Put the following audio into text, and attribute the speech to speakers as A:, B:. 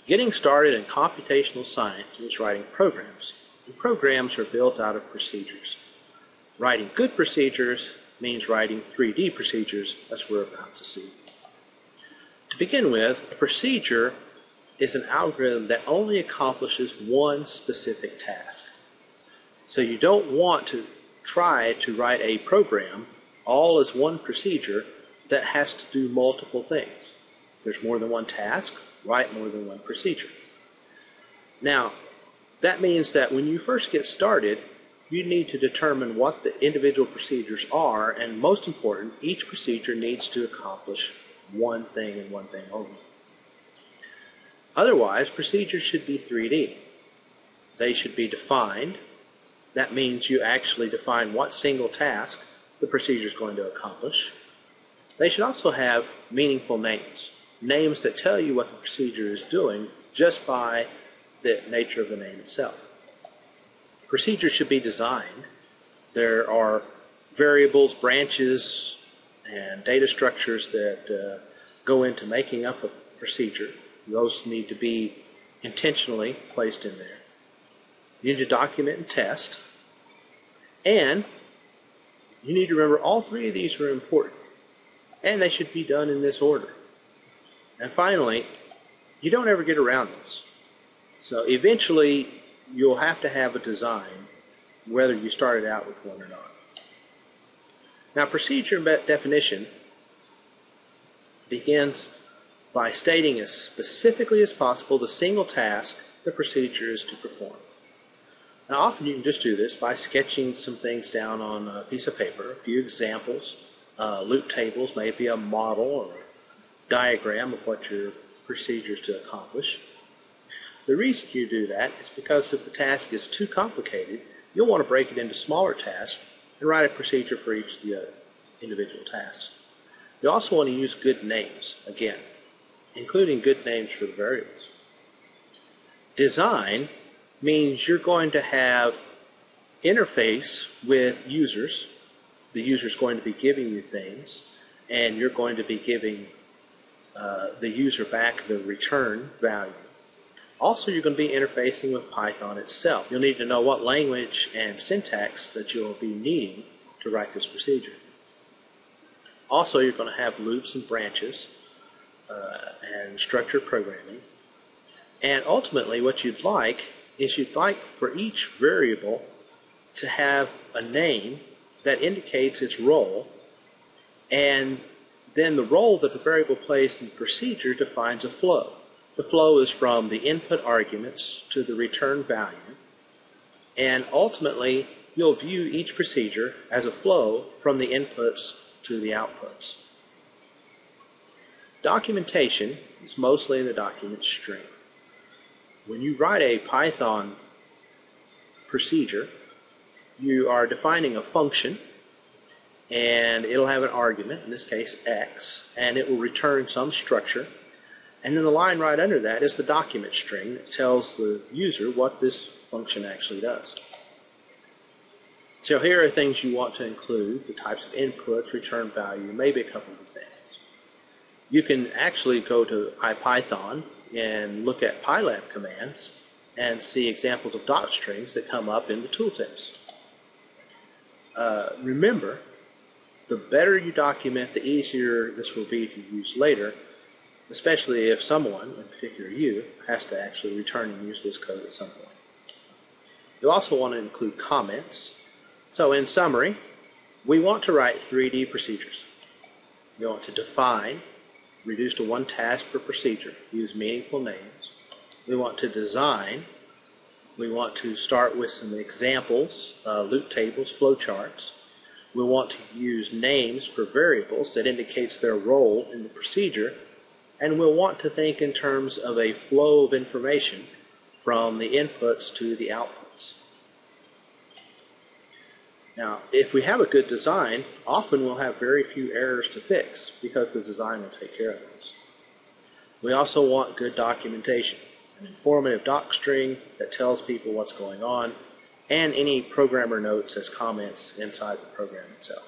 A: Getting started in computational science means writing programs, and programs are built out of procedures. Writing good procedures means writing 3D procedures, as we're about to see. To begin with, a procedure is an algorithm that only accomplishes one specific task. So you don't want to try to write a program all as one procedure that has to do multiple things. There's more than one task, write more than one procedure. Now, that means that when you first get started, you need to determine what the individual procedures are, and most important, each procedure needs to accomplish one thing and one thing only. Otherwise, procedures should be 3D. They should be defined. That means you actually define what single task the procedure is going to accomplish. They should also have meaningful names, names that tell you what the procedure is doing just by the nature of the name itself. Procedures should be designed. There are variables, branches, and data structures that go into making up a procedure. Those need to be intentionally placed in there. You need to document and test. And you need to remember all three of these are important. And they should be done in this order. And finally, you don't ever get around this. So eventually, you'll have to have a design, whether you started out with one or not. Now, procedure definition begins by stating as specifically as possible the single task the procedure is to perform. Now, often you can just do this by sketching some things down on a piece of paper, a few examples, loop tables, maybe a model or a diagram of what your procedure is to accomplish. The reason you do that is because if the task is too complicated, you'll want to break it into smaller tasks and write a procedure for each of the individual tasks. You also want to use good names, again, including good names for the variables. Design means you're going to have interface with users. The user is going to be giving you things, and you're going to be giving the user back the return value. Also, you're going to be interfacing with Python itself. You'll need to know what language and syntax that you'll be needing to write this procedure. Also, you're going to have loops and branches and structured programming. And ultimately, what you'd like is for each variable to have a name that indicates its role, and then the role that the variable plays in the procedure defines a flow. The flow is from the input arguments to the return value, and ultimately you'll view each procedure as a flow from the inputs to the outputs. Documentation is mostly in the document string. When you write a Python procedure, you are defining a function, and it'll have an argument, in this case x, and it will return some structure. And then the line right under that is the document string that tells the user what this function actually does. So here are things you want to include, the types of inputs, return value, maybe a couple of examples. You can actually go to IPython and look at Pylab commands and see examples of dot strings that come up in the tooltips. Remember, the better you document, the easier this will be to use later, especially if someone, in particular you, has to actually return and use this code at some point. You'll also want to include comments. So in summary, we want to write 3D procedures. We want to define, reduce to one task per procedure, use meaningful names. We want to design. We want to start with some examples, loop tables, flowcharts. We want to use names for variables that indicates their role in the procedure. And we'll want to think in terms of a flow of information from the inputs to the outputs. Now, if we have a good design, often we'll have very few errors to fix because the design will take care of those. We also want good documentation, an informative doc string that tells people what's going on, and any programmer notes as comments inside the program itself.